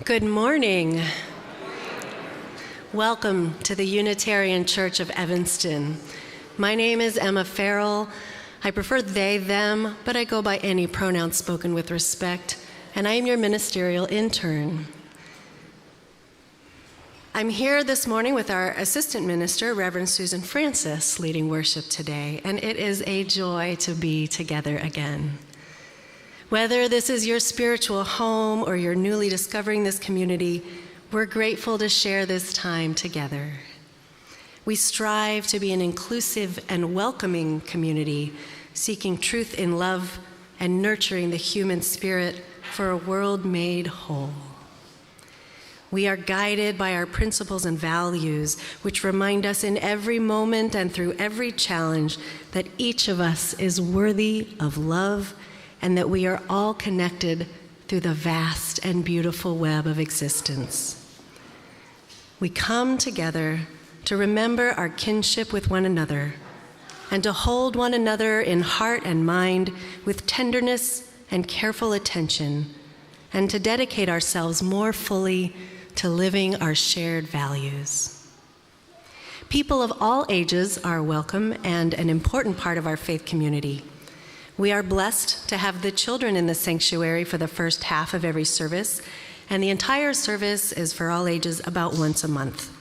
Good morning. Welcome to the Unitarian Church of Evanston. My name is Emma Farrell. I prefer they, them, but I go by any pronoun spoken with respect, and I am your ministerial intern. I'm here this morning with our assistant minister, Reverend Susan Francis, leading worship today, and it is a joy to be together again. Whether this is your spiritual home or you're newly discovering this community, we're grateful to share this time together. We strive to be an inclusive and welcoming community, seeking truth in love and nurturing the human spirit for a world made whole. We are guided by our principles and values, which remind us in every moment and through every challenge that each of us is worthy of love and that we are all connected through the vast and beautiful web of existence. We come together to remember our kinship with one another and to hold one another in heart and mind with tenderness and careful attention, and to dedicate ourselves more fully to living our shared values. People of all ages are welcome and an important part of our faith community. We are blessed to have the children in the sanctuary for the first half of every service, and the entire service is for all ages about once a month.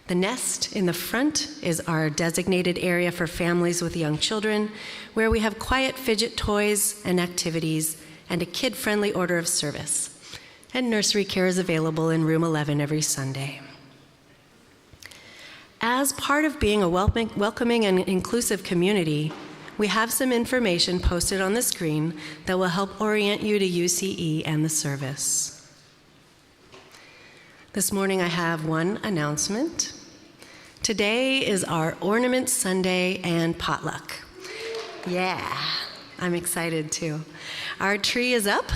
The nest in the front is our designated area for families with young children, where we have quiet fidget toys and activities and a kid-friendly order of service. And nursery care is available in room 11 every Sunday. As part of being a welcoming and inclusive community, we have some information posted on the screen that will help orient you to UCE and the service. This morning I have one announcement. Today is our Ornament Sunday and potluck. Yeah, I'm excited too. Our tree is up,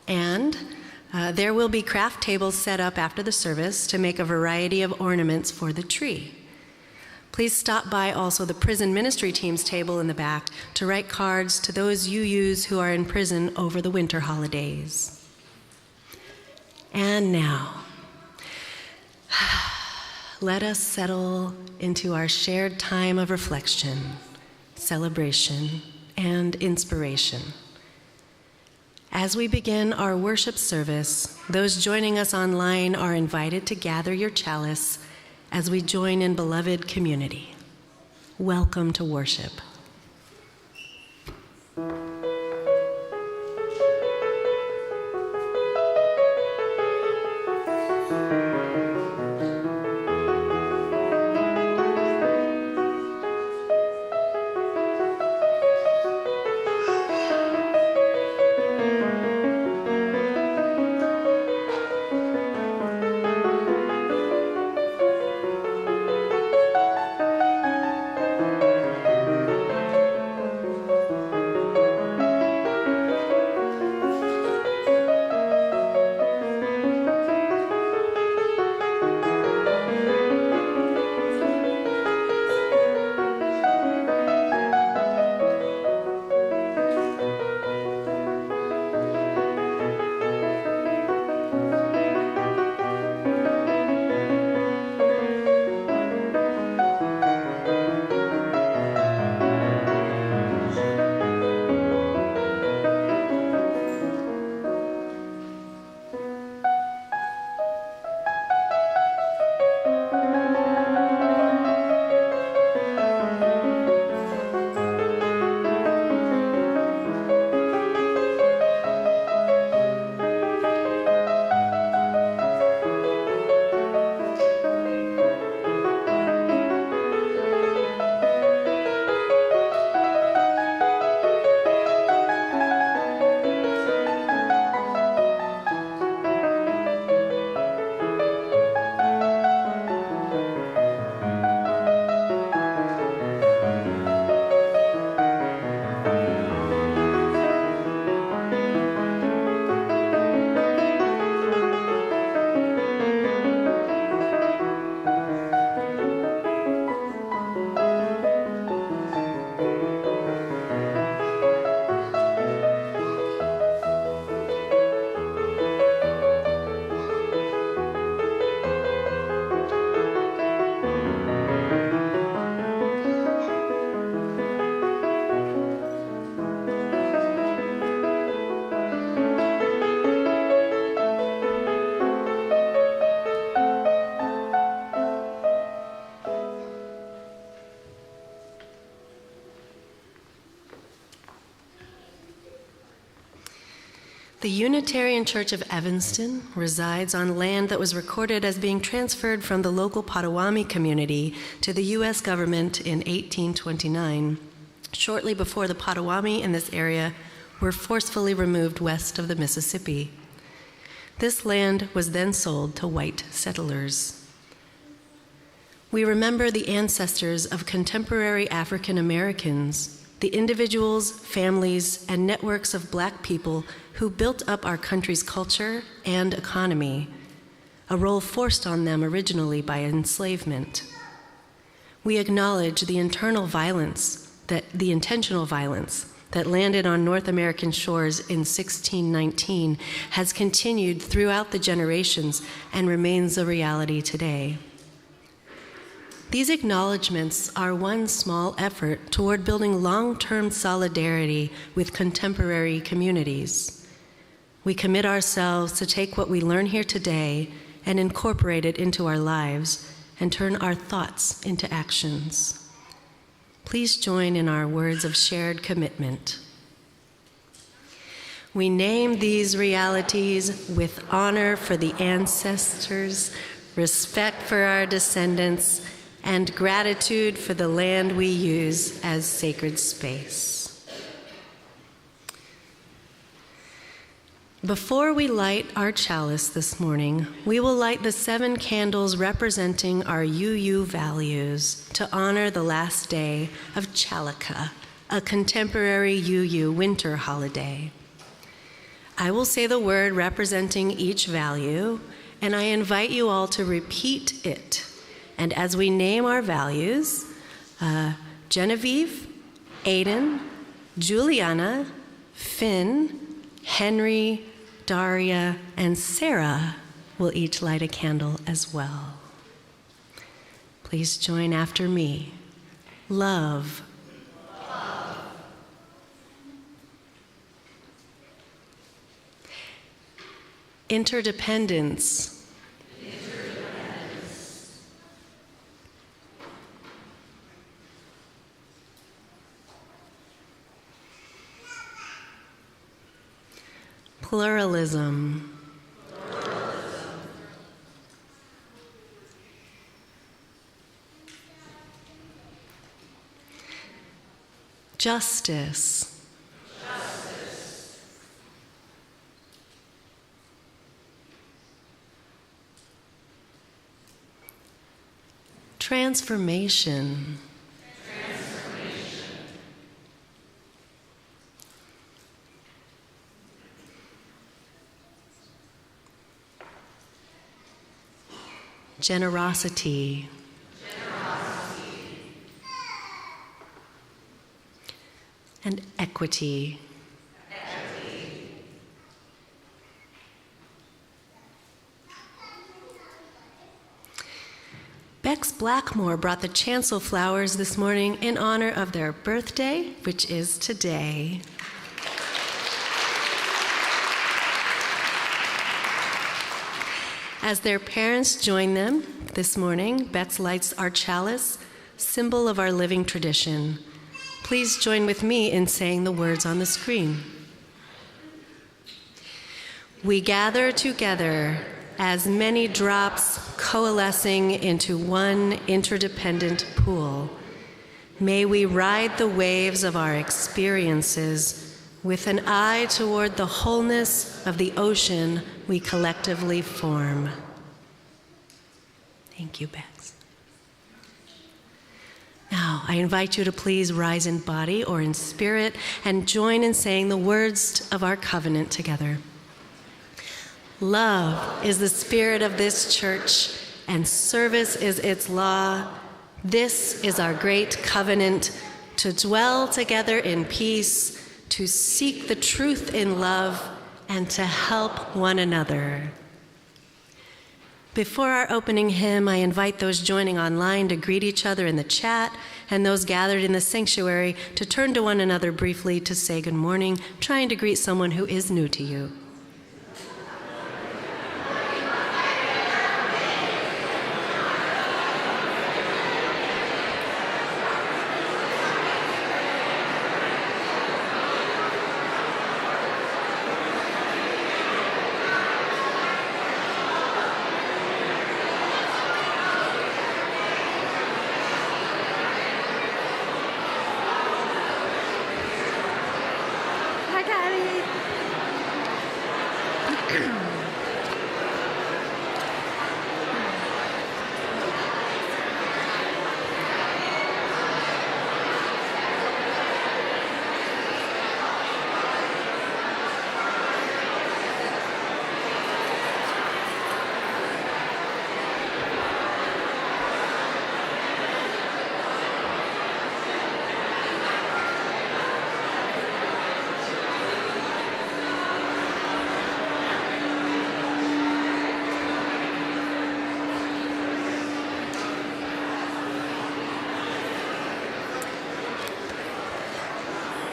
and there will be craft tables set up after the service to make a variety of ornaments for the tree. Please stop by also the prison ministry team's table in the back to write cards to those you use who are in prison over the winter holidays. And now, let us settle into our shared time of reflection, celebration, and inspiration. As we begin our worship service, those joining us online are invited to gather your chalice as we join in beloved community. Welcome to worship. The Unitarian Church of Evanston resides on land that was recorded as being transferred from the local Potawatomi community to the U.S. government in 1829, shortly before the Potawatomi in this area were forcefully removed west of the Mississippi. This land was then sold to white settlers. We remember the ancestors of contemporary African Americans, the individuals, families, and networks of Black people who built up our country's culture and economy, a role forced on them originally by enslavement. We acknowledge the intentional violence that landed on North American shores in 1619 has continued throughout the generations and remains a reality today. These acknowledgments are one small effort toward building long-term solidarity with contemporary communities. We commit ourselves to take what we learn here today and incorporate it into our lives and turn our thoughts into actions. Please join in our words of shared commitment. We name these realities with honor for the ancestors, respect for our descendants, and gratitude for the land we use as sacred space. Before we light our chalice this morning, we will light the 7 candles representing our UU values to honor the last day of Chalaka, a contemporary UU winter holiday. I will say the word representing each value, and I invite you all to repeat it. And as we name our values, Genevieve, Aiden, Juliana, Finn, Henry, Daria, and Sarah will each light a candle as well. Please join after me. Love. Interdependence. Pluralism. Justice. Transformation. Generosity. And equity. Bex Blackmore brought the chancel flowers this morning in honor of their birthday, which is today. As their parents join them this morning, Bex lights our chalice, symbol of our living tradition. Please join with me in saying the words on the screen. We gather together as many drops coalescing into one interdependent pool. May we ride the waves of our experiences with an eye toward the wholeness of the ocean we collectively form. Thank you, Bex. Now, I invite you to please rise in body or in spirit and join in saying the words of our covenant together. Love is the spirit of this church, and service is its law. This is our great covenant, to dwell together in peace, to seek the truth in love, and to help one another. Before our opening hymn, I invite those joining online to greet each other in the chat, and those gathered in the sanctuary to turn to one another briefly to say good morning, trying to greet someone who is new to you.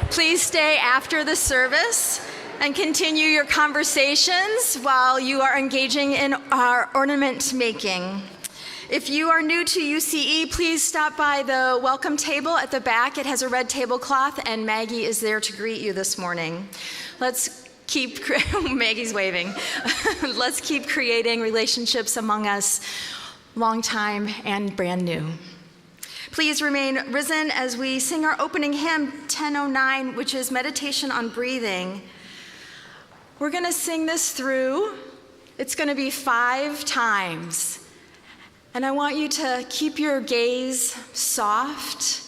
Please stay after the service and continue your conversations while you are engaging in our ornament making. If you are new to UCE, please stop by the welcome table at the back. It has a red tablecloth, and Maggie is there to greet you this morning. Let's keep, Maggie's waving. Let's keep creating relationships among us, long time and brand new. Please remain risen as we sing our opening hymn, 1009, which is Meditation on Breathing. We're going to sing this through. It's going to be 5 times. And I want you to keep your gaze soft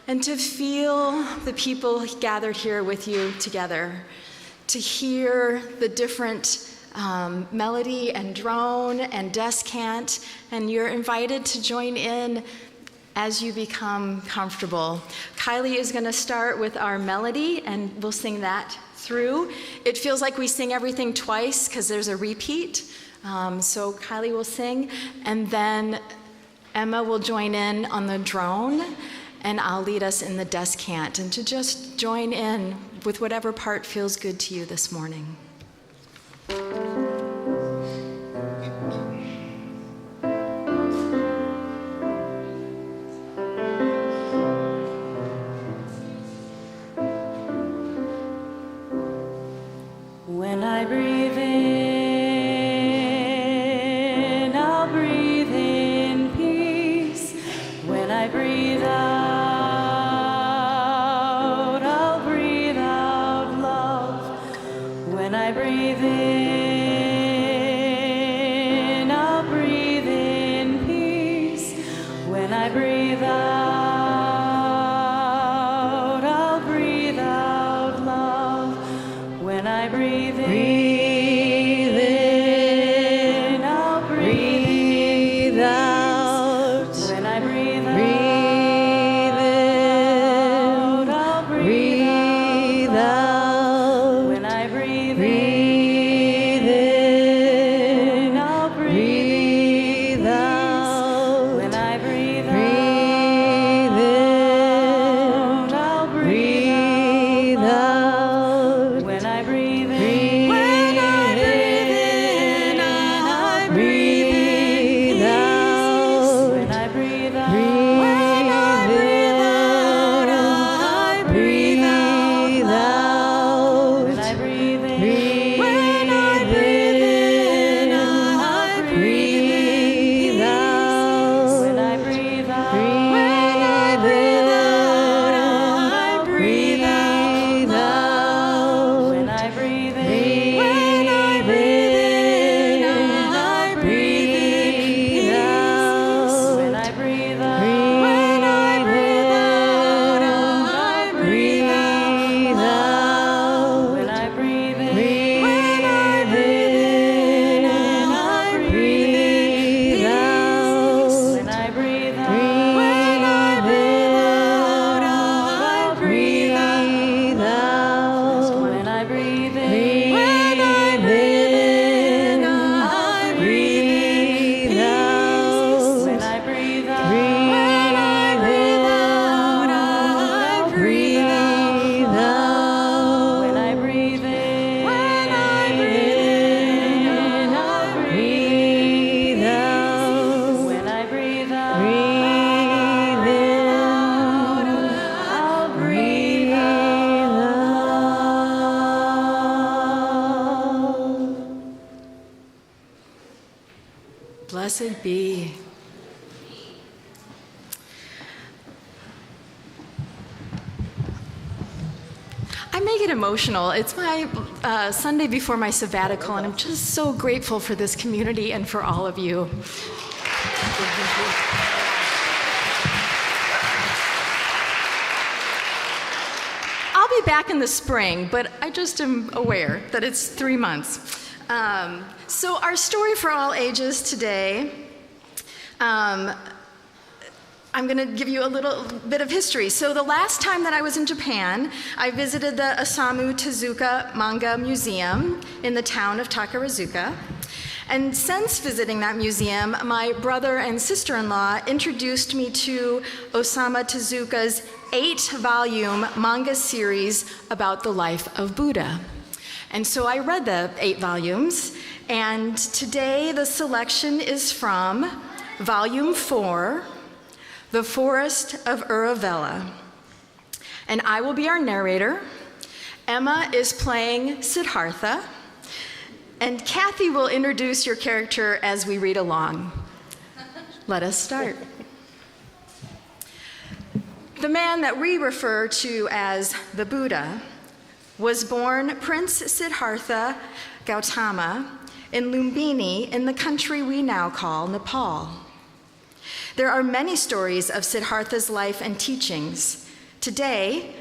and to feel the people gathered here with you together, to hear the different melody and drone and descant, and you're invited to join in as you become comfortable. Kylie is going to start with our melody, and we'll sing that through. It feels like we sing everything twice because there's a repeat. So Kylie will sing, and then Emma will join in on the drone, and I'll lead us in the descant, and to just join in with whatever part feels good to you this morning. When I breathe in, I'll breathe in peace. When I breathe out, I'll breathe out love. When I breathe in, I'll breathe in peace. When I breathe out, I'll breathe out love. When I breathe in, I'll breathe out. When I breathe out, I'll breathe out. When I breathe in, I'll breathe out. When I breathe out, I'll breathe out. When I breathe in, I breathe out. When I breathe out, I breathe out. When I breathe in, I breathe out. When I breathe out, I breathe out. When I breathe in, I breathe out. When I breathe out, I breathe out. When I breathe in, I breathe out. When I breathe out, I breathe out. When I breathe in, I breathe out. When I breathe out, I breathe out. When I breathe in, I breathe out. When I breathe out, I'll breathe out. Blessed be. I may get emotional. It's my Sunday before my sabbatical, and I'm just so grateful for this community and for all of you. I'll be back in the spring, but I just am aware that it's 3 months. So our story for all ages today, I'm going to give you a little bit of history. So the last time that I was in Japan, I visited the Osamu Tezuka Manga Museum in the town of Takarazuka. And since visiting that museum, my brother and sister-in-law introduced me to Osamu Tezuka's 8-volume manga series about the life of Buddha. And so I read the 8 volumes, and today the selection is from Volume 4, The Forest of Uruvela. And I will be our narrator. Emma is playing Siddhartha, and Kathy will introduce your character as we read along. Let us start. The man that we refer to as the Buddha was born Prince Siddhartha Gautama in Lumbini in the country we now call Nepal. There are many stories of Siddhartha's life and teachings. Today,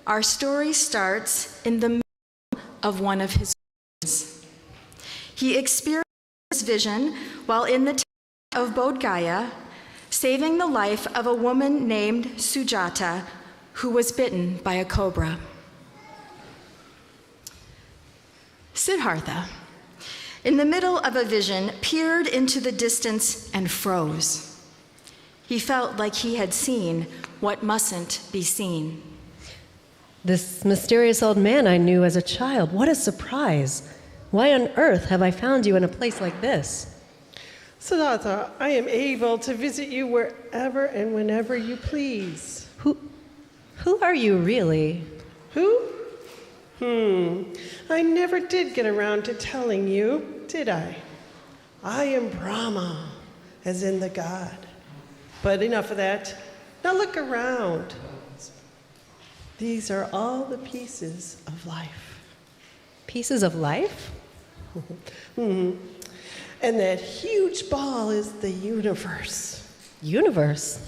our story starts in the middle of one of his visions. He experienced his vision while in the town of Bodh Gaya, saving the life of a woman named Sujata, who was bitten by a cobra. Siddhartha, in the middle of a vision, peered into the distance and froze. He felt like he had seen what mustn't be seen. This mysterious old man I knew as a child, what a surprise. Why on earth have I found you in a place like this? Siddhartha, I am able to visit you wherever and whenever you please. Who are you really? Who? I never did get around to telling you, did I? I am Brahma, as in the God. But enough of that. Now look around. These are all the pieces of life. Pieces of life? And that huge ball is the universe. Universe?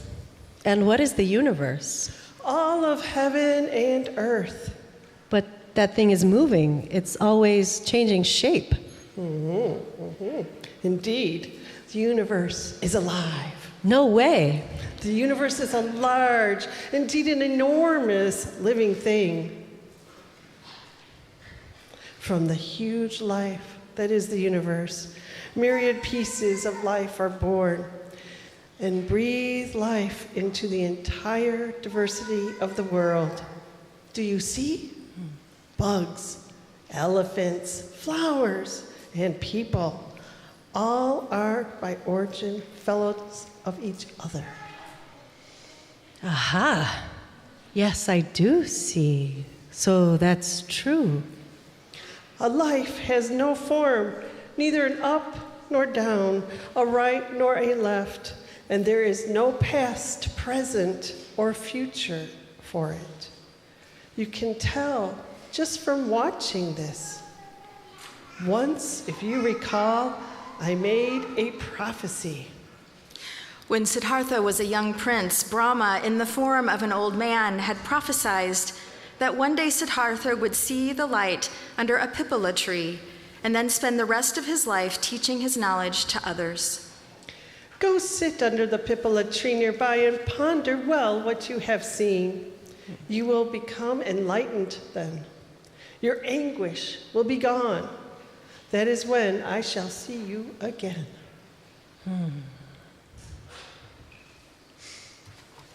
And what is the universe? All of heaven and earth. But that thing is moving. It's always changing shape. Indeed, the universe is alive. No way. The universe is a large, indeed an enormous living thing. From the huge life that is the universe, myriad pieces of life are born and breathe life into the entire diversity of the world. Do you see? Bugs, elephants, flowers, and people, all are by origin fellows of each other. Aha. Yes, I do see. So that's true. A life has no form, neither an up nor down, a right nor a left, and there is no past, present, or future for it. You can tell just from watching this. Once, if you recall, I made a prophecy. When Siddhartha was a young prince, Brahma, in the form of an old man, had prophesied that one day Siddhartha would see the light under a Pippala tree and then spend the rest of his life teaching his knowledge to others. Go sit under the Pippala tree nearby and ponder well what you have seen. You will become enlightened then. Your anguish will be gone. That is when I shall see you again.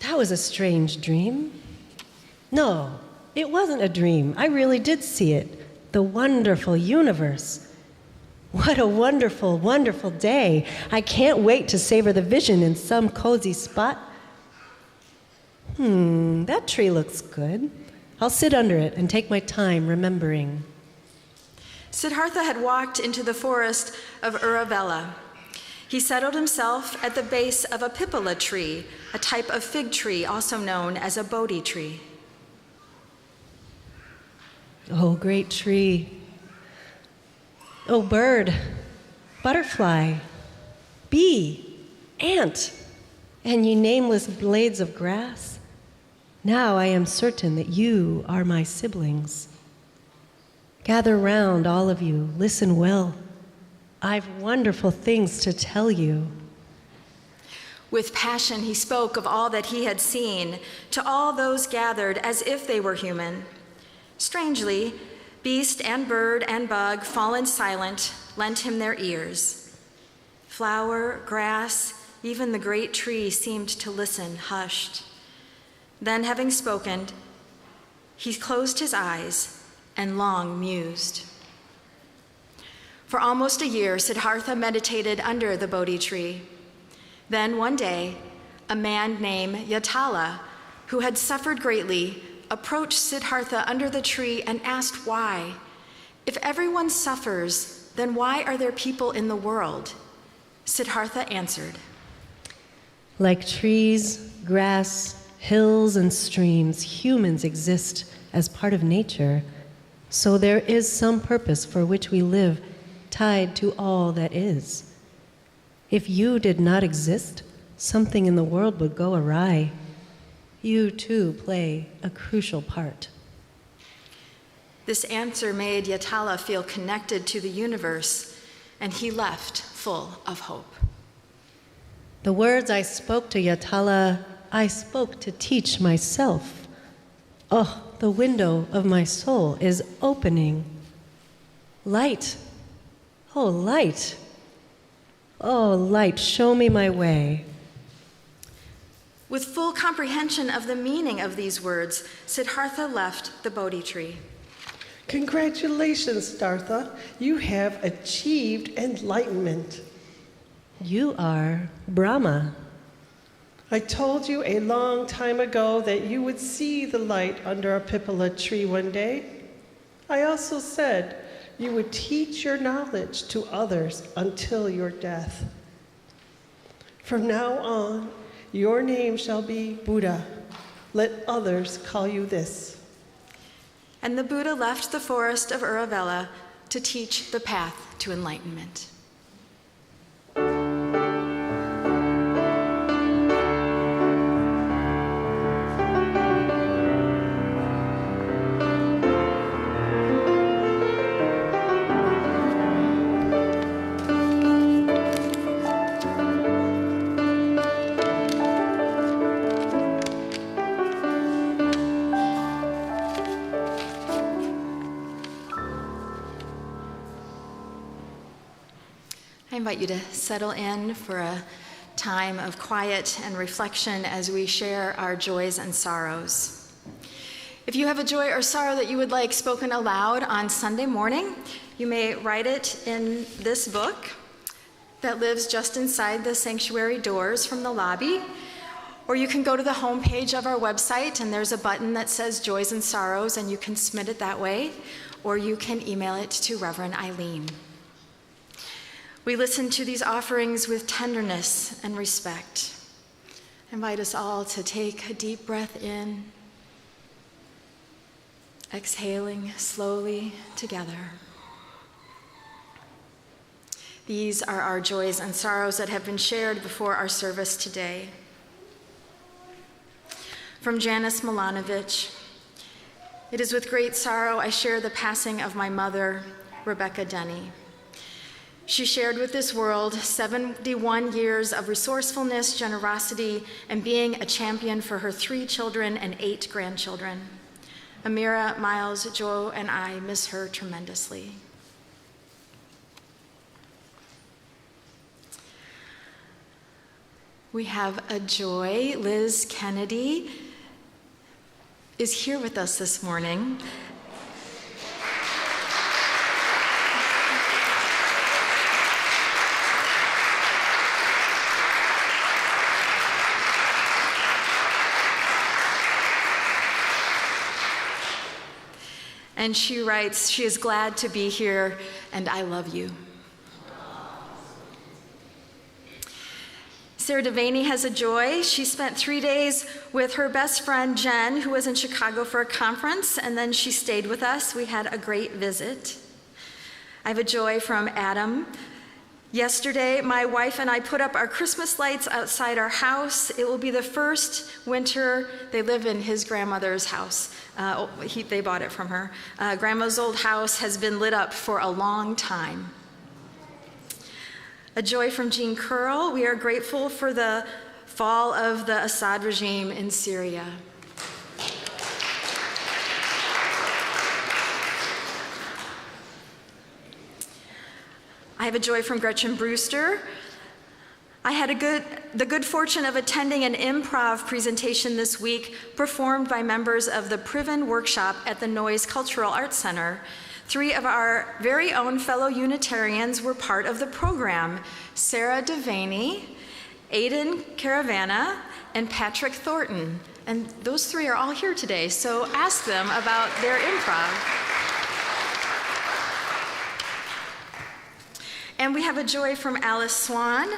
That was a strange dream. No, it wasn't a dream. I really did see it. The wonderful universe. What a wonderful, wonderful day. I can't wait to savor the vision in some cozy spot. That tree looks good. I'll sit under it and take my time remembering. Siddhartha had walked into the forest of Uruvela. He settled himself at the base of a Pippala tree, a type of fig tree also known as a Bodhi tree. O great tree, O bird, butterfly, bee, ant, and ye nameless blades of grass, now I am certain that you are my siblings. Gather round, all of you, listen well. I've wonderful things to tell you. With passion he spoke of all that he had seen to all those gathered as if they were human. Strangely, beast and bird and bug, fallen silent, lent him their ears. Flower, grass, even the great tree seemed to listen, hushed. Then, having spoken, he closed his eyes and long mused. For almost a year, Siddhartha meditated under the Bodhi tree. Then one day, a man named Yatala, who had suffered greatly, approached Siddhartha under the tree and asked why. If everyone suffers, then why are there people in the world? Siddhartha answered, Like trees, grass, hills, and streams, humans exist as part of nature, so there is some purpose for which we live, tied to all that is. If you did not exist, something in the world would go awry. You too play a crucial part. This answer made Yatala feel connected to the universe, and he left full of hope. The words I spoke to Yatala, I spoke to teach myself. Oh, the window of my soul is opening. Light, oh light, oh light, show me my way. With full comprehension of the meaning of these words, Siddhartha left the Bodhi tree. Congratulations, Siddhartha. You have achieved enlightenment. You are Brahma. I told you a long time ago that you would see the light under a Pippala tree one day. I also said you would teach your knowledge to others until your death. From now on, your name shall be Buddha. Let others call you this. And the Buddha left the forest of Uruvela to teach the path to enlightenment. I invite you to settle in for a time of quiet and reflection as we share our joys and sorrows. If you have a joy or sorrow that you would like spoken aloud on Sunday morning, you may write it in this book that lives just inside the sanctuary doors from the lobby, or you can go to the homepage of our website and there's a button that says Joys and Sorrows and you can submit it that way, or you can email it to Reverend Eileen. We listen to these offerings with tenderness and respect. I invite us all to take a deep breath in, exhaling slowly together. These are our joys and sorrows that have been shared before our service today. From Janice Milanovic, it is with great sorrow I share the passing of my mother, Rebecca Denny. She shared with this world 71 years of resourcefulness, generosity, and being a champion for her 3 children and 8 grandchildren. Amira, Miles, Joe, and I miss her tremendously. We have a joy. Liz Kennedy is here with us this morning. And she writes, she is glad to be here, and I love you. Sarah Devaney has a joy. She spent 3 days with her best friend, Jen, who was in Chicago for a conference, and then she stayed with us. We had a great visit. I have a joy from Adam. Yesterday, my wife and I put up our Christmas lights outside our house. It will be the first winter. They live in his grandmother's house. They bought it from her. Grandma's old house has been lit up for a long time. A joy from Jean Curl. We are grateful for the fall of the Assad regime in Syria. I have a joy from Gretchen Brewster. I had the good fortune of attending an improv presentation this week performed by members of the Priven Workshop at the Noyes Cultural Arts Center. 3 of our very own fellow Unitarians were part of the program: Sarah Devaney, Aidan Caravana, and Patrick Thornton. And those 3 are all here today, so ask them about their improv. And we have a joy from Alice Swan.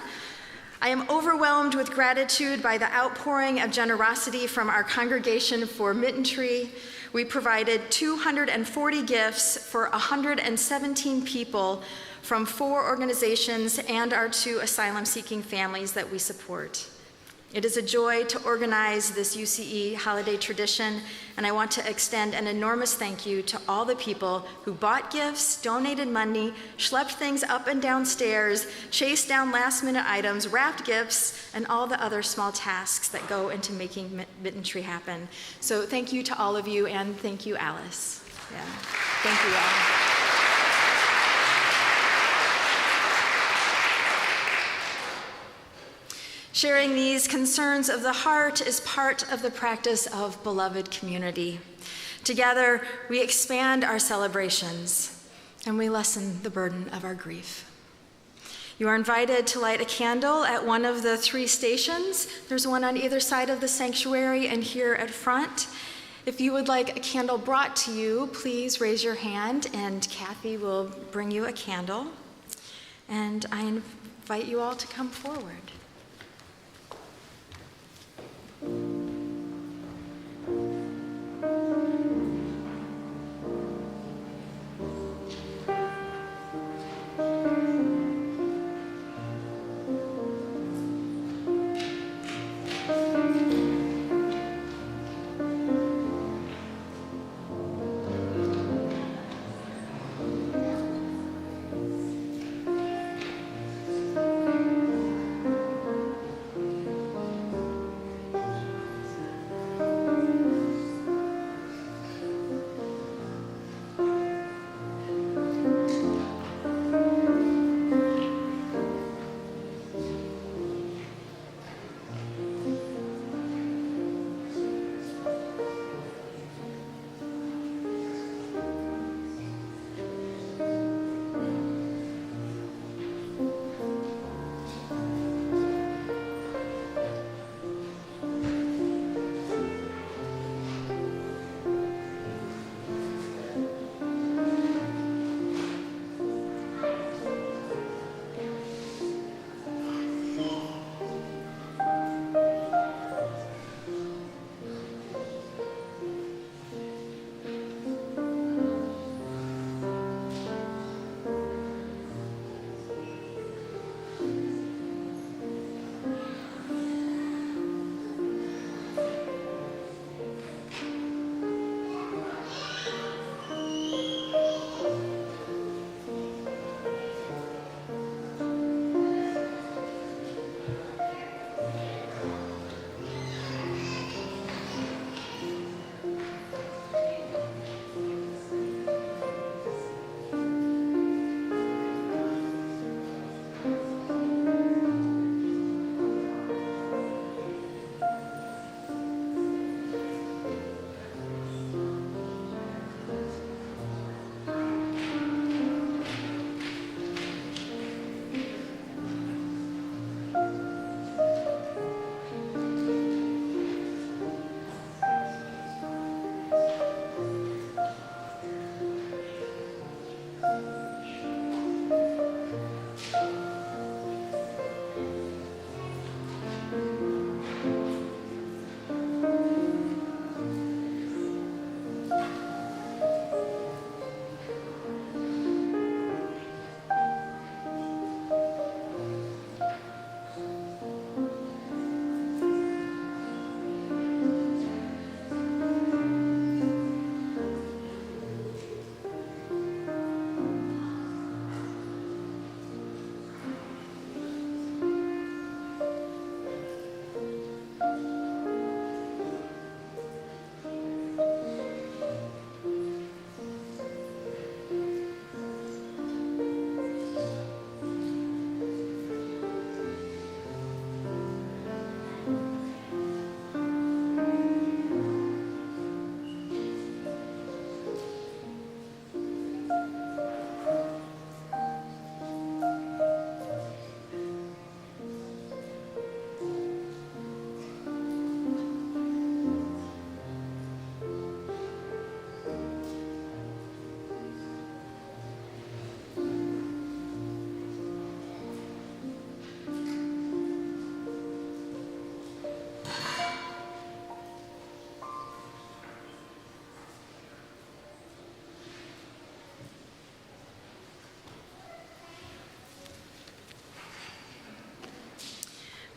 I am overwhelmed with gratitude by the outpouring of generosity from our congregation for Mitten Tree. We provided 240 gifts for 117 people from 4 organizations and our 2 asylum-seeking families that we support. It is a joy to organize this UCE holiday tradition, and I want to extend an enormous thank you to all the people who bought gifts, donated money, schlepped things up and down stairs, chased down last-minute items, wrapped gifts, and all the other small tasks that go into making Mitten Tree happen. So thank you to all of you, and thank you, Alice. Yeah. Thank you all. Sharing these concerns of the heart is part of the practice of beloved community. Together, we expand our celebrations, and we lessen the burden of our grief. You are invited to light a candle at one of the 3 stations. There's one on either side of the sanctuary and here at front. If you would like a candle brought to you, please raise your hand, and Kathy will bring you a candle. And I invite you all to come forward.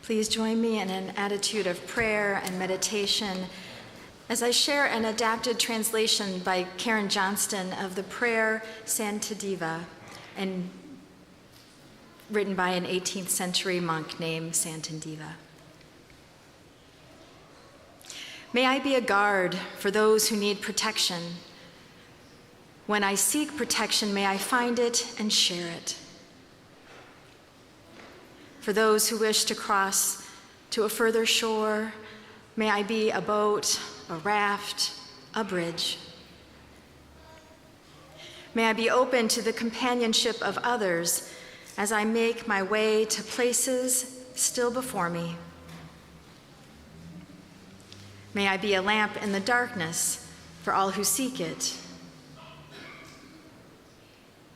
Please join me in an attitude of prayer and meditation as I share an adapted translation by Karen Johnston of the prayer Santa Diva, and written by an 18th century monk named Santa Diva. May I be a guard for those who need protection. When I seek protection, may I find it and share it. For those who wish to cross to a further shore, may I be a boat, a raft, a bridge. May I be open to the companionship of others as I make my way to places still before me. May I be a lamp in the darkness for all who seek it.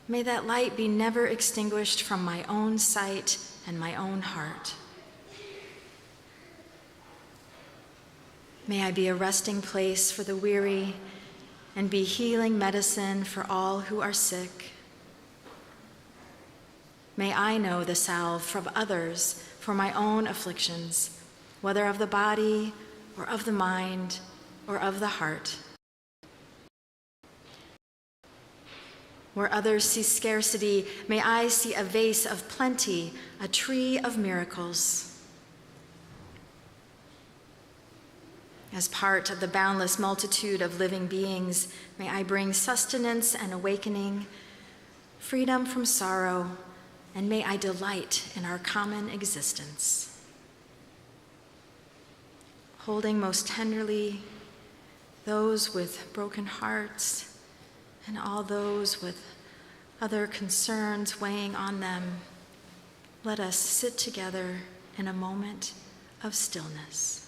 May that light be never extinguished from my own sight and my own heart. May I be a resting place for the weary and be healing medicine for all who are sick. May I know the salve from others for my own afflictions, whether of the body or of the mind or of the heart. Where others see scarcity, may I see a vase of plenty, a tree of miracles. As part of the boundless multitude of living beings, may I bring sustenance and awakening, freedom from sorrow, and may I delight in our common existence. Holding most tenderly those with broken hearts, and all those with other concerns weighing on them, let us sit together in a moment of stillness.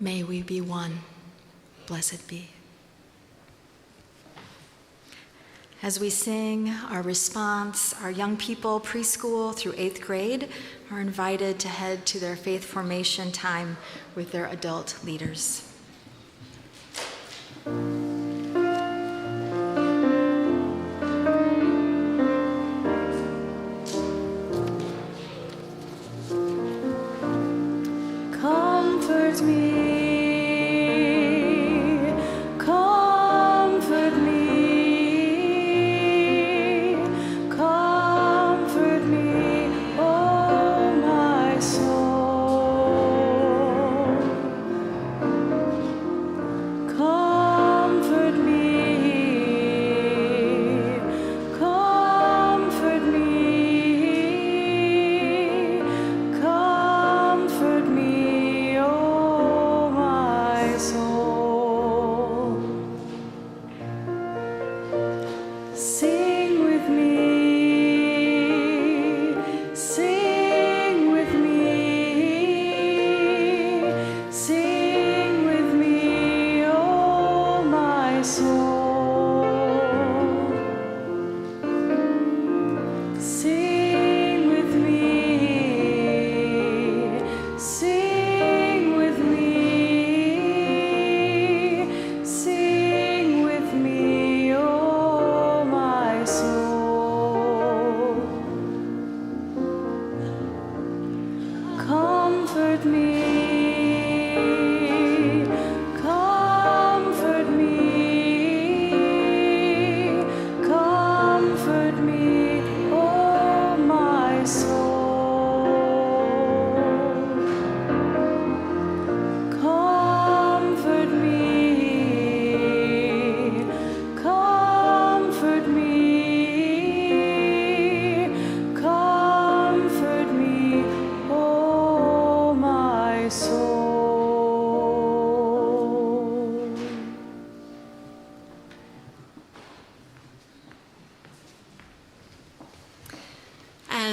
May we be one, blessed be. As we sing our response, our young people, preschool through 8th grade, are invited to head to their faith formation time with their adult leaders. Comfort me. Comfort me.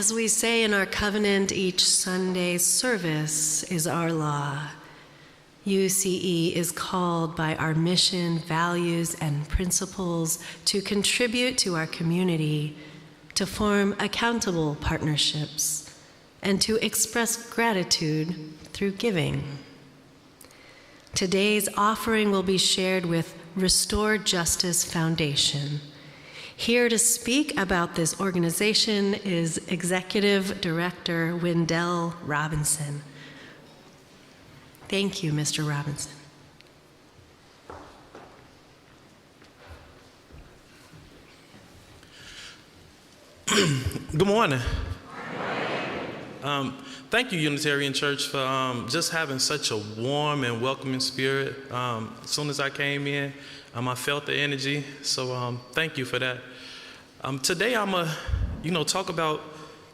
As we say in our covenant each Sunday, service is our law. UCE is called by our mission, values, and principles to contribute to our community, to form accountable partnerships, and to express gratitude through giving. Today's offering will be shared with Restore Justice Foundation. Here to speak about this organization is Executive Director Wendell Robinson. Thank you, Mr. Robinson. Good morning. Thank you, Unitarian Church, for just having such a warm and welcoming spirit. As soon as I came in, I felt the energy, so thank you for that. Today I'm gonna talk about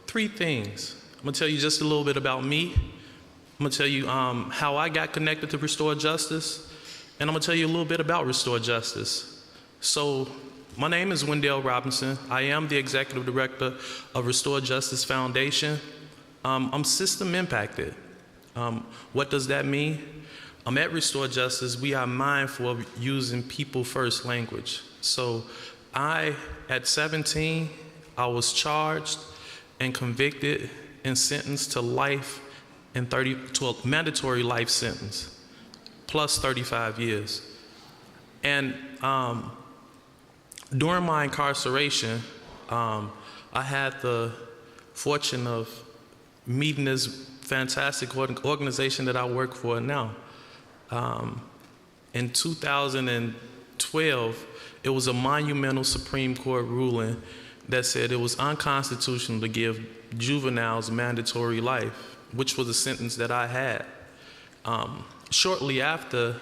three things. I'm gonna tell you just a little bit about me. I'm gonna tell you how I got connected to Restore Justice, and I'm gonna tell you a little bit about Restore Justice. So, my name is Wendell Robinson. I am the Executive Director of Restore Justice Foundation. I'm system impacted. What does that mean? At Restore Justice, we are mindful of using people first language. So, at 17, I was charged and convicted and sentenced to life and to a mandatory life sentence, plus 35 years. And during my incarceration, I had the fortune of meeting this fantastic organization that I work for now. In 2012, it was a monumental Supreme Court ruling that said it was unconstitutional to give juveniles mandatory life, which was a sentence that I had. Shortly after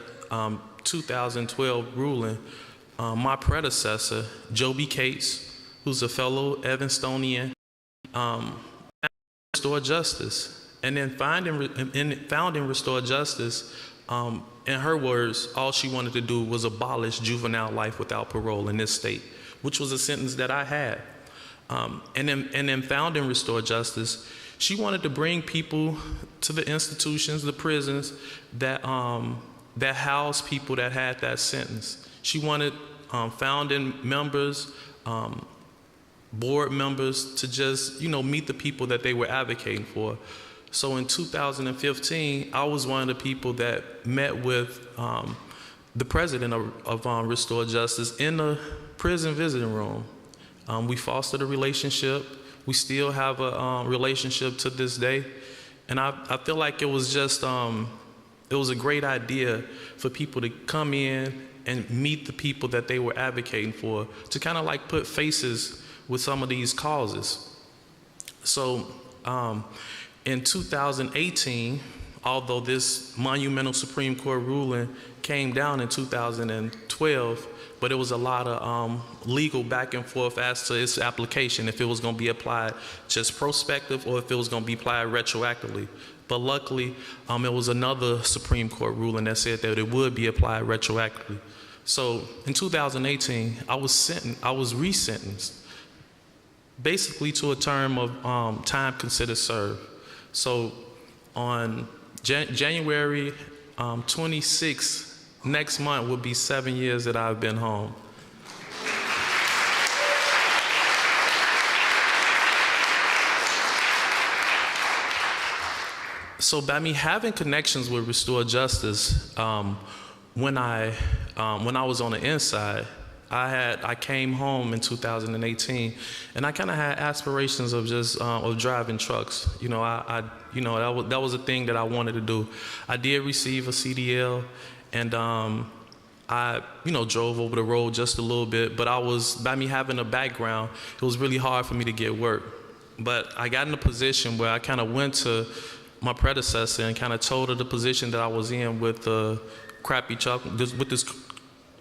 2012 ruling, my predecessor, Joby Cates, who's a fellow Evanstonian, Restore Justice. And then founding Restore Justice, in her words, all she wanted to do was abolish juvenile life without parole in this state, which was a sentence that I had. And then founding Restore Justice, she wanted to bring people to the institutions, the prisons that housed people that had that sentence. She wanted founding members, board members to just, meet the people that they were advocating for. So in 2015, I was one of the people that met with the president of Restore Justice in the prison visiting room. We fostered a relationship. We still have a relationship to this day. And I feel like it was just, it was a great idea for people to come in and meet the people that they were advocating for, to kind of like put faces with some of these causes. So in 2018, although this monumental Supreme Court ruling came down in 2012, but it was a lot of legal back and forth as to its application, if it was going to be applied just prospective or if it was going to be applied retroactively. But luckily, it was another Supreme Court ruling that said that it would be applied retroactively. So in 2018, I was resentenced, basically to a term of time considered served. So on January 26th, next month will be 7 years that I've been home. So by me having connections with Restore Justice, when I was on the inside, I came home in 2018, and I kind of had aspirations of just of driving trucks. That was a thing that I wanted to do. I did receive a CDL, and I drove over the road just a little bit. But by me having a background, it was really hard for me to get work. But I got in a position where I kind of went to my predecessor and kind of told her the position that I was in with the crappy truck, with this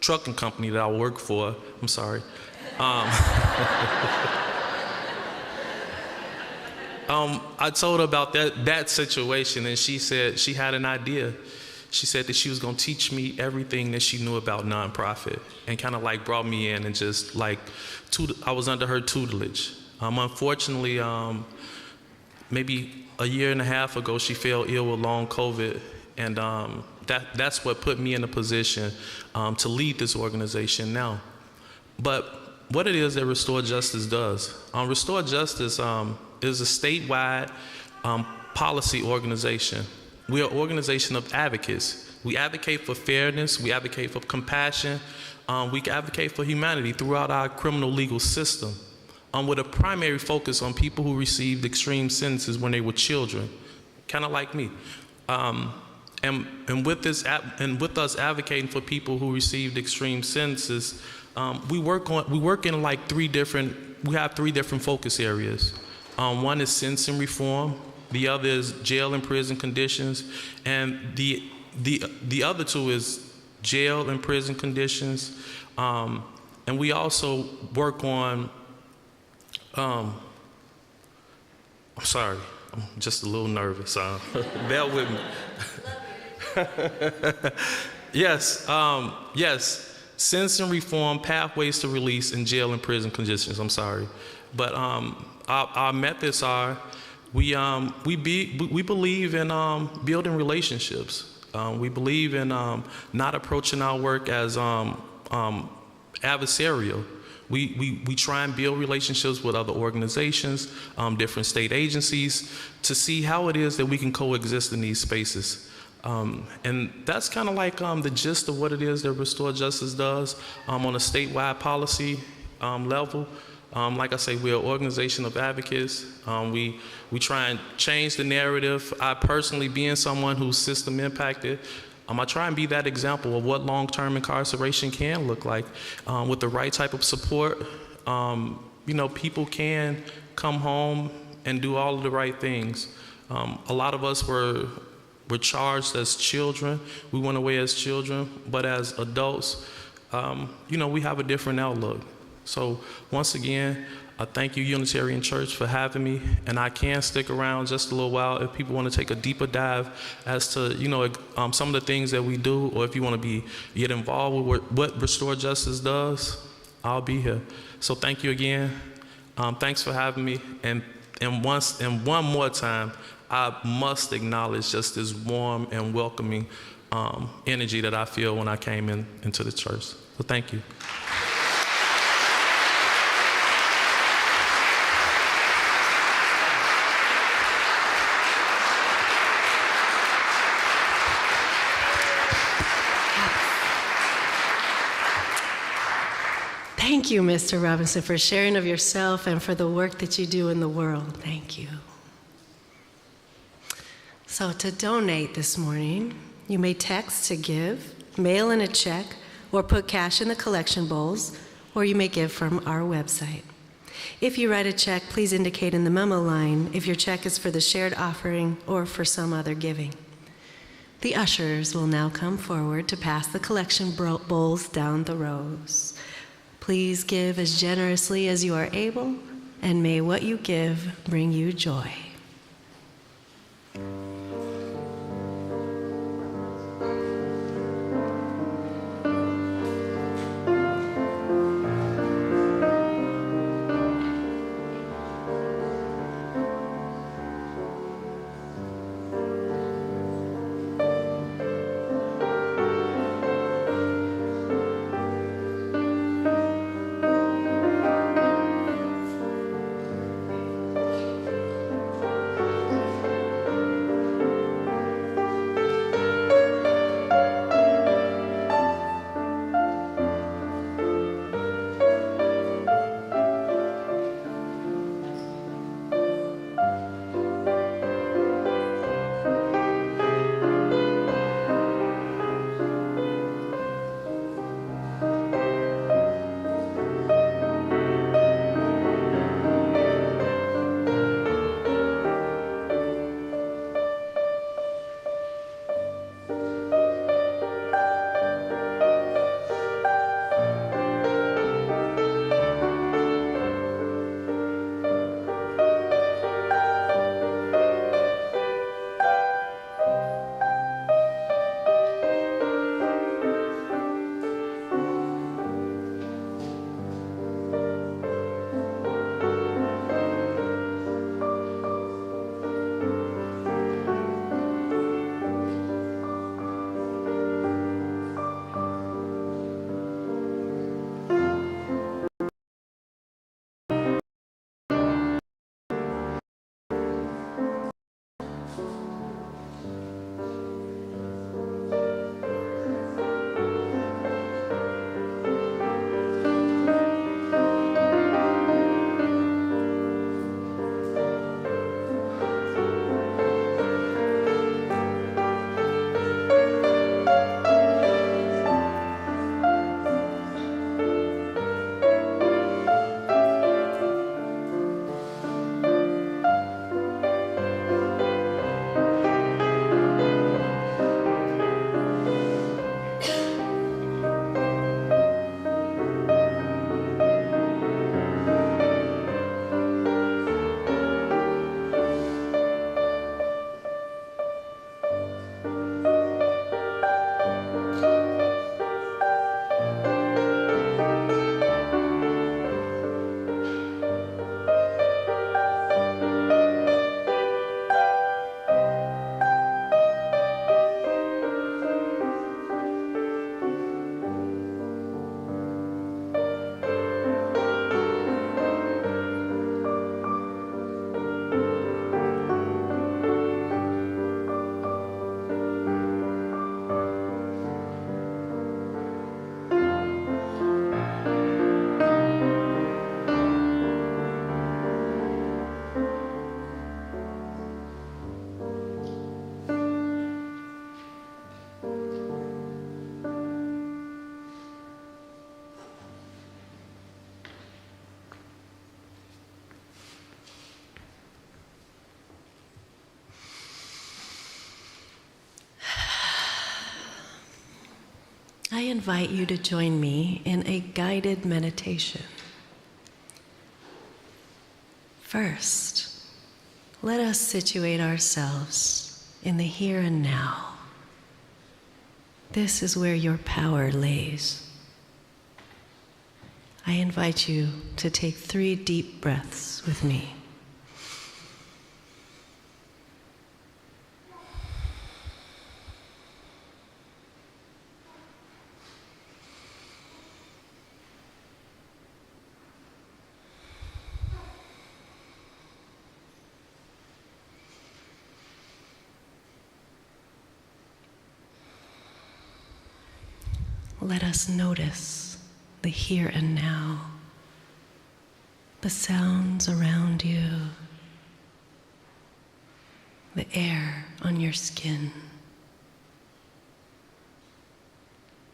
trucking company that I work for. I'm sorry. I told her about that situation, and she said she had an idea. She said that she was going to teach me everything that she knew about nonprofit, and kind of like brought me in and just like, I was under her tutelage. Unfortunately, maybe a year and a half ago, she fell ill with long COVID, and that's what put me in a position to lead this organization now. But what it is that Restore Justice does, Restore Justice is a statewide policy organization. We are an organization of advocates. We advocate for fairness, we advocate for compassion, we advocate for humanity throughout our criminal legal system, with a primary focus on people who received extreme sentences when they were children, kind of like me. And with us advocating for people who received extreme sentences, we work in like we have three different focus areas. One is sentencing reform, the other is jail and prison conditions, and the other two is jail and prison conditions. And we also work on, I'm sorry, I'm just a little nervous, bear with me. Yes, sentencing reform, pathways to release, and jail and prison conditions, I'm sorry. But our methods are, we believe in building relationships. We believe in not approaching our work as adversarial. We try and build relationships with other organizations, different state agencies, to see how it is that we can coexist in these spaces. And that's kind of like the gist of what it is that Restore Justice does on a statewide policy level. Like I say, we're an organization of advocates. We try and change the narrative. I personally, being someone who's system impacted, I try and be that example of what long-term incarceration can look like. With the right type of support, people can come home and do all of the right things. A lot of us were charged as children. We went away as children, but as adults, we have a different outlook. So once again, I thank you, Unitarian Church, for having me, and I can stick around just a little while if people want to take a deeper dive as to, some of the things that we do, or if you want to get involved with what Restore Justice does, I'll be here. So thank you again. Thanks for having me, and one more time, I must acknowledge just this warm and welcoming energy that I feel when I came into the church. So thank you. Thank you, Mr. Robinson, for sharing of yourself and for the work that you do in the world. Thank you. So to donate this morning, you may text to give, mail in a check, or put cash in the collection bowls, or you may give from our website. If you write a check, please indicate in the memo line if your check is for the shared offering or for some other giving. The ushers will now come forward to pass the collection bowls down the rows. Please give as generously as you are able, and may what you give bring you joy. I invite you to join me in a guided meditation. First, let us situate ourselves in the here and now. This is where your power lays. I invite you to take 3 deep breaths with me. Let us notice the here and now, the sounds around you, the air on your skin,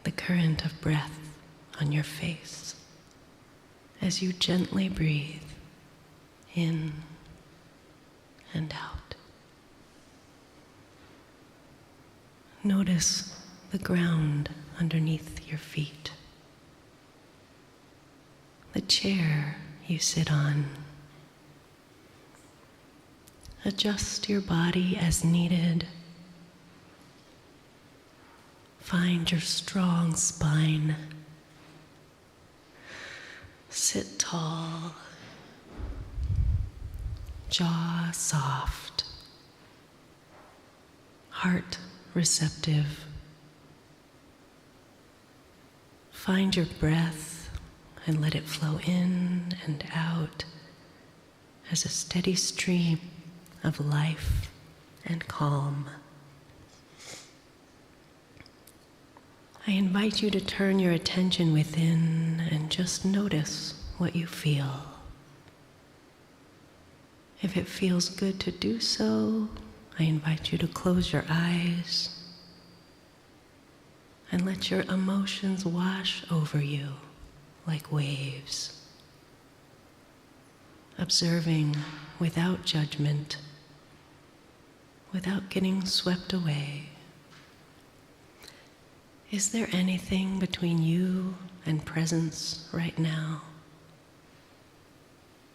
the current of breath on your face as you gently breathe in and out. Notice the ground underneath your feet, the chair you sit on. Adjust your body as needed. Find your strong spine. Sit tall, jaw soft, heart receptive. Find your breath and let it flow in and out as a steady stream of life and calm. I invite you to turn your attention within and just notice what you feel. If it feels good to do so, I invite you to close your eyes and let your emotions wash over you like waves, observing without judgment, without getting swept away. Is there anything between you and presence right now?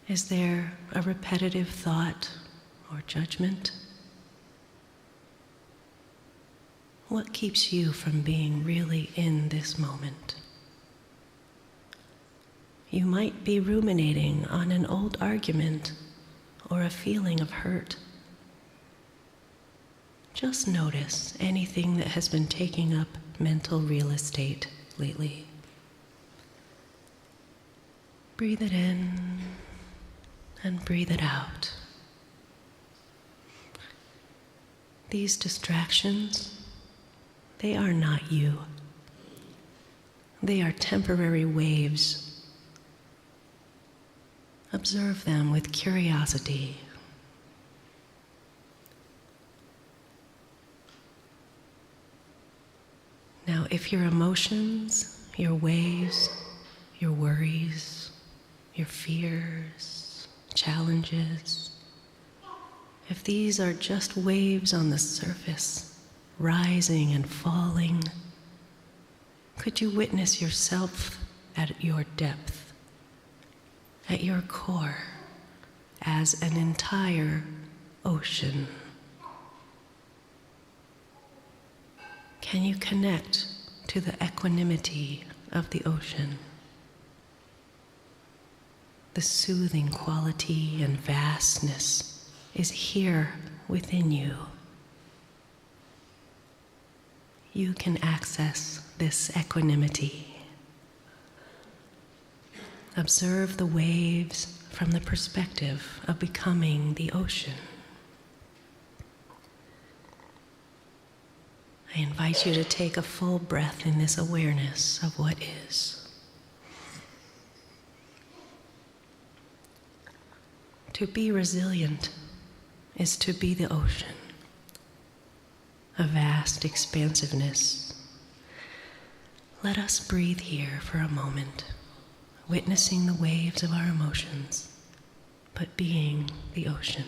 Is there a repetitive thought or judgment? What keeps you from being really in this moment? You might be ruminating on an old argument or a feeling of hurt. Just notice anything that has been taking up mental real estate lately. Breathe it in and breathe it out. These distractions, they are not you. They are temporary waves. Observe them with curiosity. Now, if your emotions, your waves, your worries, your fears, challenges, if these are just waves on the surface, rising and falling, could you witness yourself at your depth, at your core, as an entire ocean? Can you connect to the equanimity of the ocean? The soothing quality and vastness is here within you. You can access this equanimity. Observe the waves from the perspective of becoming the ocean. I invite you to take a full breath in this awareness of what is. To be resilient is to be the ocean, a vast expansiveness. Let us breathe here for a moment, witnessing the waves of our emotions, but being the ocean.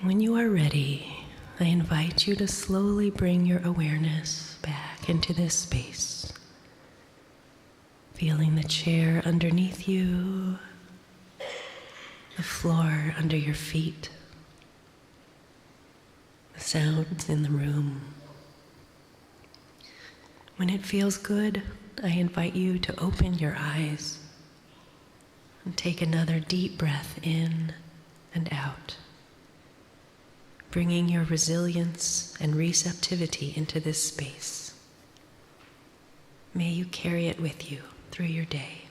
When you are ready, I invite you to slowly bring your awareness back into this space, feeling the chair underneath you, the floor under your feet, the sounds in the room. When it feels good, I invite you to open your eyes and take another deep breath in and out, bringing your resilience and receptivity into this space. May you carry it with you through your day.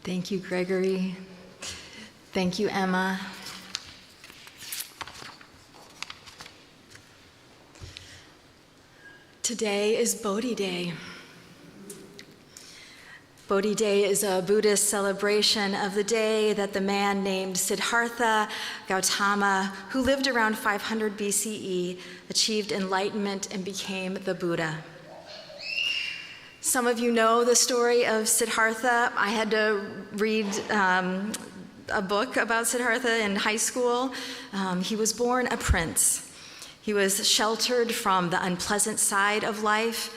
Thank you, Gregory. Thank you, Emma. Today is Bodhi Day. Bodhi Day is a Buddhist celebration of the day that the man named Siddhartha Gautama, who lived around 500 BCE, achieved enlightenment and became the Buddha. Some of you know the story of Siddhartha. I had to read a book about Siddhartha in high school. He was born a prince. He was sheltered from the unpleasant side of life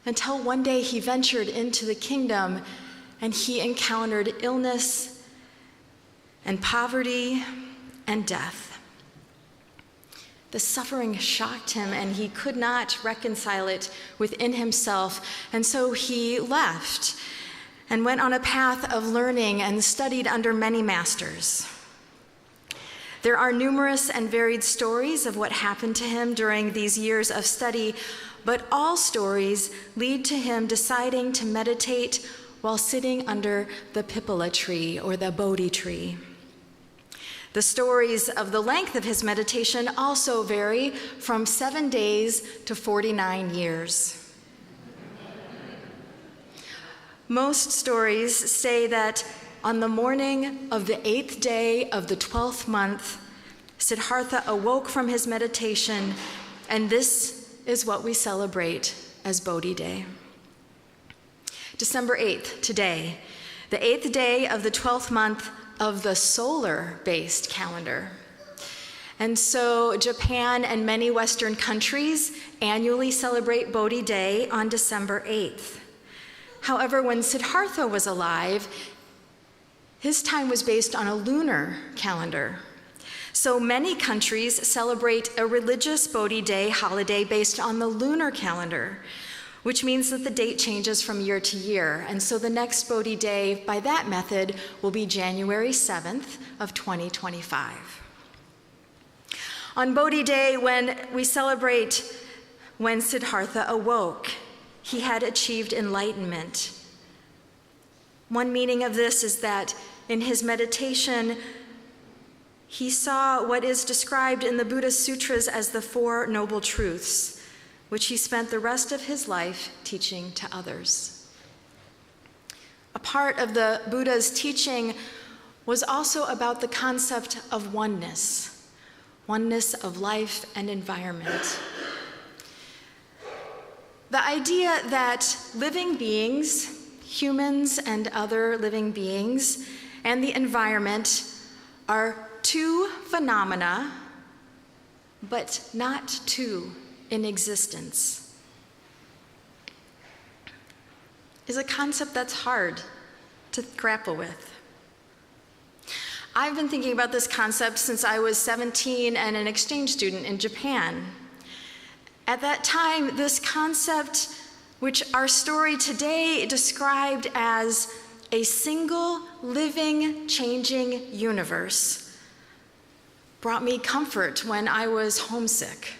until one day he ventured into the kingdom and he encountered illness and poverty and death. The suffering shocked him and he could not reconcile it within himself, and so he left and went on a path of learning and studied under many masters. There are numerous and varied stories of what happened to him during these years of study, but all stories lead to him deciding to meditate while sitting under the Pippala tree or the Bodhi tree. The stories of the length of his meditation also vary from 7 days to 49 years. Most stories say that on the morning of the 8th day of the 12th month, Siddhartha awoke from his meditation, and this is what we celebrate as Bodhi Day. December 8th, today, the 8th day of the 12th month of the solar-based calendar. And so Japan and many Western countries annually celebrate Bodhi Day on December 8th. However, when Siddhartha was alive, his time was based on a lunar calendar. So many countries celebrate a religious Bodhi Day holiday based on the lunar calendar, which means that the date changes from year to year. And so the next Bodhi Day, by that method, will be January 7th of 2025. On Bodhi Day, when we celebrate when Siddhartha awoke, he had achieved enlightenment. One meaning of this is that in his meditation, he saw what is described in the Buddhist sutras as the Four Noble Truths, which he spent the rest of his life teaching to others. A part of the Buddha's teaching was also about the concept of oneness, oneness of life and environment. The idea that living beings, humans and other living beings, and the environment are two phenomena, but not two in existence, is a concept that's hard to grapple with. I've been thinking about this concept since I was 17 and an exchange student in Japan. At that time, this concept, which our story today described as a single, living, changing universe, brought me comfort when I was homesick.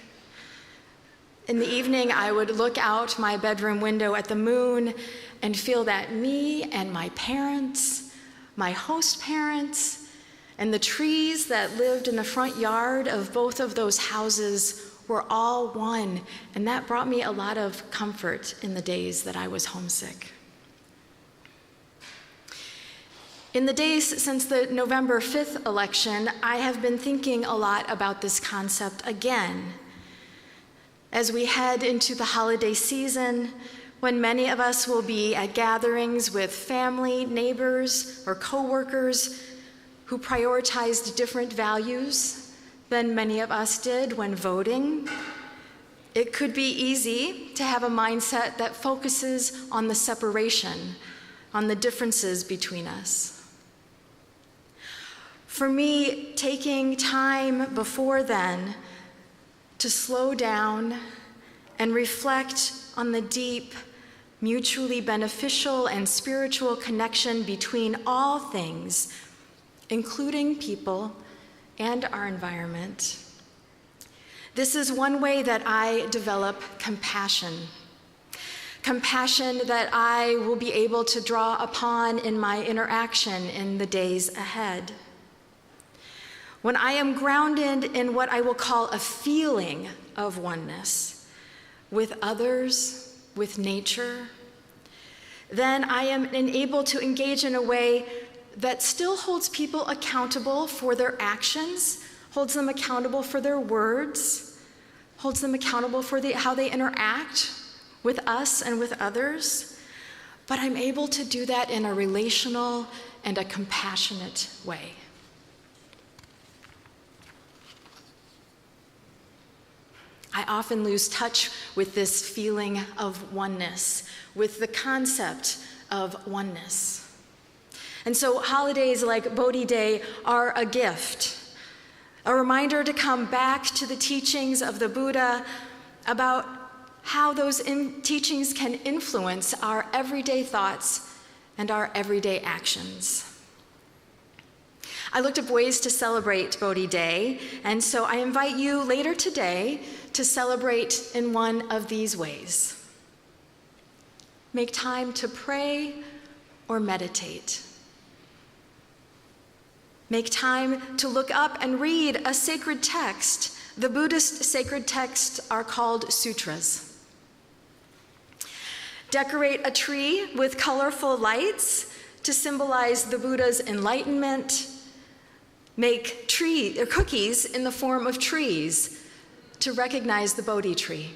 In the evening, I would look out my bedroom window at the moon and feel that me and my parents, my host parents, and the trees that lived in the front yard of both of those houses were all one, and that brought me a lot of comfort in the days that I was homesick. In the days since the November 5th election, I have been thinking a lot about this concept again. As we head into the holiday season, when many of us will be at gatherings with family, neighbors, or coworkers who prioritized different values than many of us did when voting, it could be easy to have a mindset that focuses on the separation, on the differences between us. For me, taking time before then to slow down and reflect on the deep, mutually beneficial and spiritual connection between all things, including people and our environment. This is one way that I develop compassion. Compassion that I will be able to draw upon in my interaction in the days ahead. When I am grounded in what I will call a feeling of oneness with others, with nature, then I am able to engage in a way that still holds people accountable for their actions, holds them accountable for their words, holds them accountable for how they interact with us and with others. But I'm able to do that in a relational and a compassionate way. I often lose touch with this feeling of oneness, with the concept of oneness. And so holidays like Bodhi Day are a gift, a reminder to come back to the teachings of the Buddha about how those teachings can influence our everyday thoughts and our everyday actions. I looked up ways to celebrate Bodhi Day, and so I invite you later today to celebrate in one of these ways. Make time to pray or meditate. Make time to look up and read a sacred text. The Buddhist sacred texts are called sutras. Decorate a tree with colorful lights to symbolize the Buddha's enlightenment. Make cookies in the form of trees to recognize the Bodhi tree.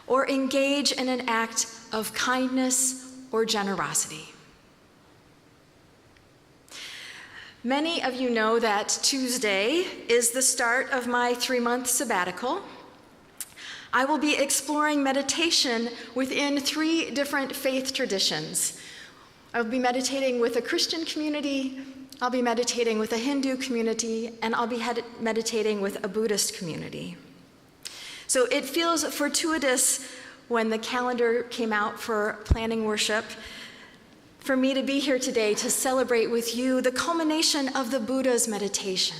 Or engage in an act of kindness or generosity. Many of you know that Tuesday is the start of my 3-month sabbatical. I will be exploring meditation within 3 different faith traditions. I will be meditating with a Christian community, I'll be meditating with a Hindu community, and I'll be meditating with a Buddhist community. So it feels fortuitous when the calendar came out for planning worship for me to be here today to celebrate with you the culmination of the Buddha's meditation.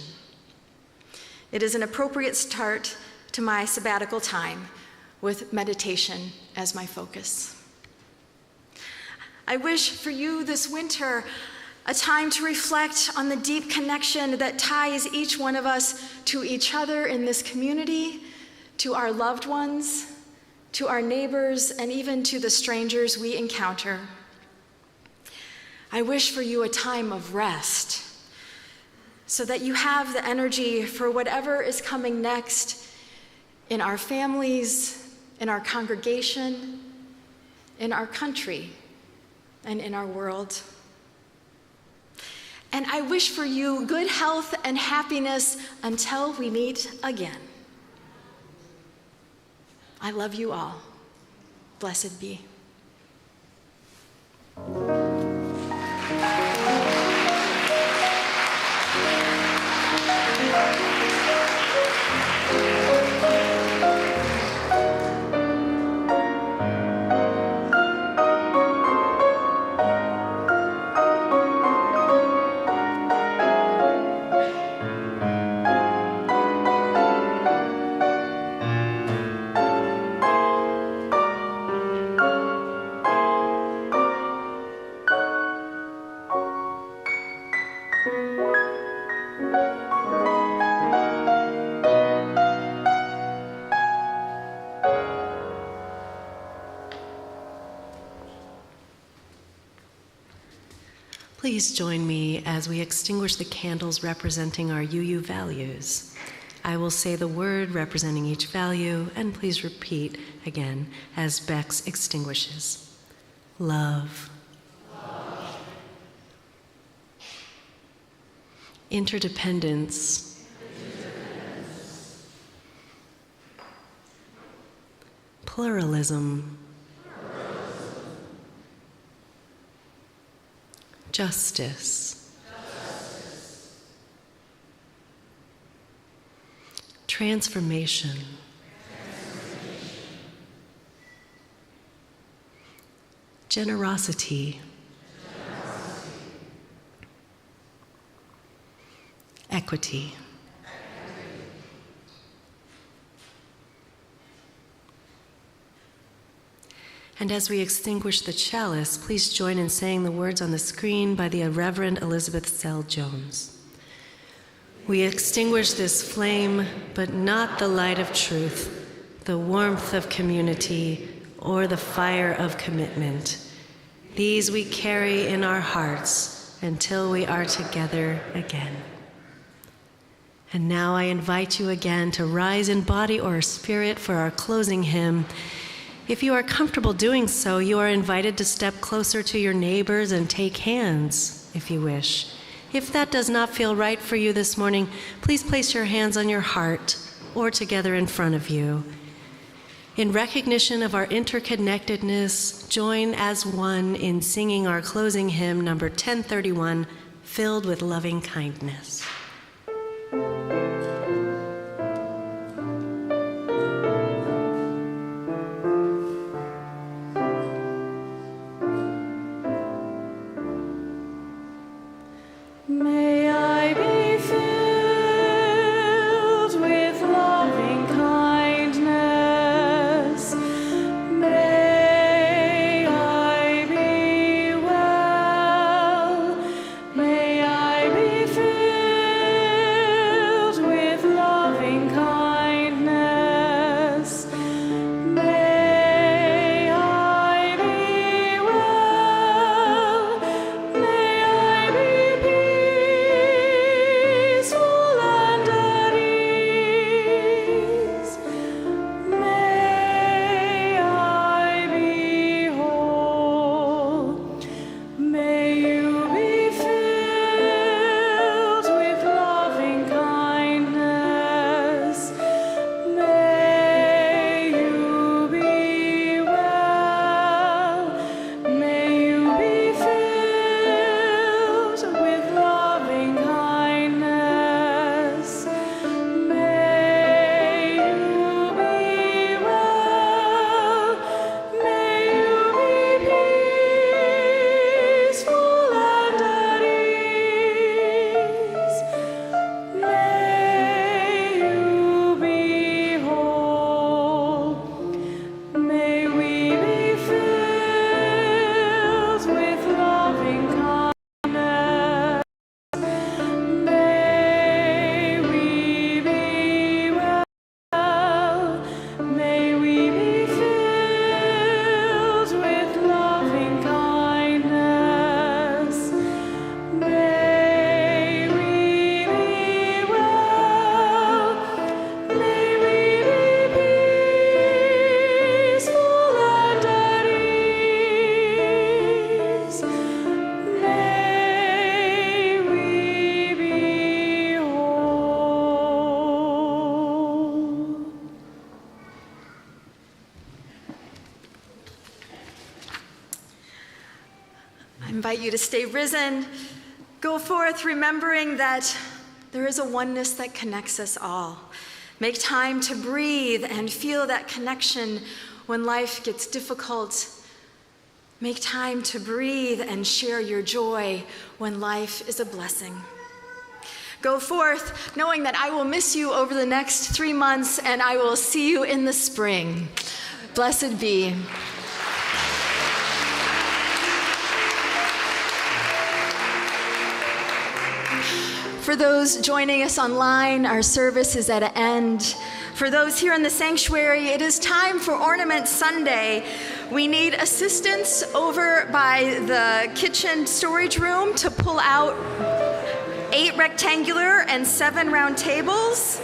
It is an appropriate start to my sabbatical time with meditation as my focus. I wish for you this winter a time to reflect on the deep connection that ties each one of us to each other in this community, to our loved ones, to our neighbors, and even to the strangers we encounter. I wish for you a time of rest so that you have the energy for whatever is coming next in our families, in our congregation, in our country, and in our world. And I wish for you good health and happiness until we meet again. I love you all. Blessed be. Please join me as we extinguish the candles representing our UU values. I will say the word representing each value, and please repeat again as Bex extinguishes. Love. Love. Interdependence. Pluralism. Justice. Transformation. Generosity. Equity. And as we extinguish the chalice, please join in saying the words on the screen by the Reverend Elizabeth Sell Jones. We extinguish this flame, but not the light of truth, the warmth of community, or the fire of commitment. These we carry in our hearts until we are together again. And now I invite you again to rise in body or spirit for our closing hymn. If you are comfortable doing so, you are invited to step closer to your neighbors and take hands, if you wish. If that does not feel right for you this morning, please place your hands on your heart or together in front of you. In recognition of our interconnectedness, join as one in singing our closing hymn, number 1031, Filled with Loving Kindness. May I be filled with loving kindness. May I be well. May I be filled with loving kindness. May I be well. May I be peaceful and at ease. May I be whole. May you be filled with loving kindness. May you be well. May you be filled with loving kindness. May you be well. May you be peaceful and at ease. May you be whole. May we be filled with loving kindness. May we be well. May we be filled with loving kindness. May we be well. May we be peaceful and at ease. May we be whole. I invite you to stay risen. Go forth remembering that there is a oneness that connects us all. Make time to breathe and feel that connection when life gets difficult. Make time to breathe and share your joy when life is a blessing. Go forth knowing that I will miss you over the next 3 months and I will see you in the spring. Blessed be. For those joining us online, our service is at an end. For those here in the sanctuary, it is time for Ornament Sunday. We need assistance over by the kitchen storage room to pull out 8 rectangular and 7 round tables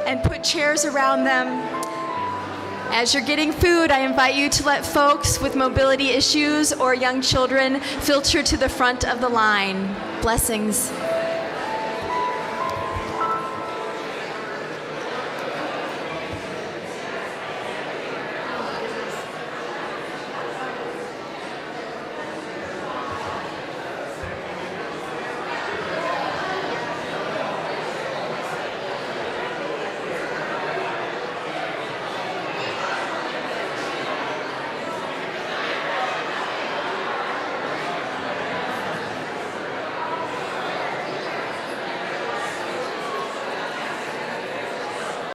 and put chairs around them. As you're getting food, I invite you to let folks with mobility issues or young children filter to the front of the line. Blessings.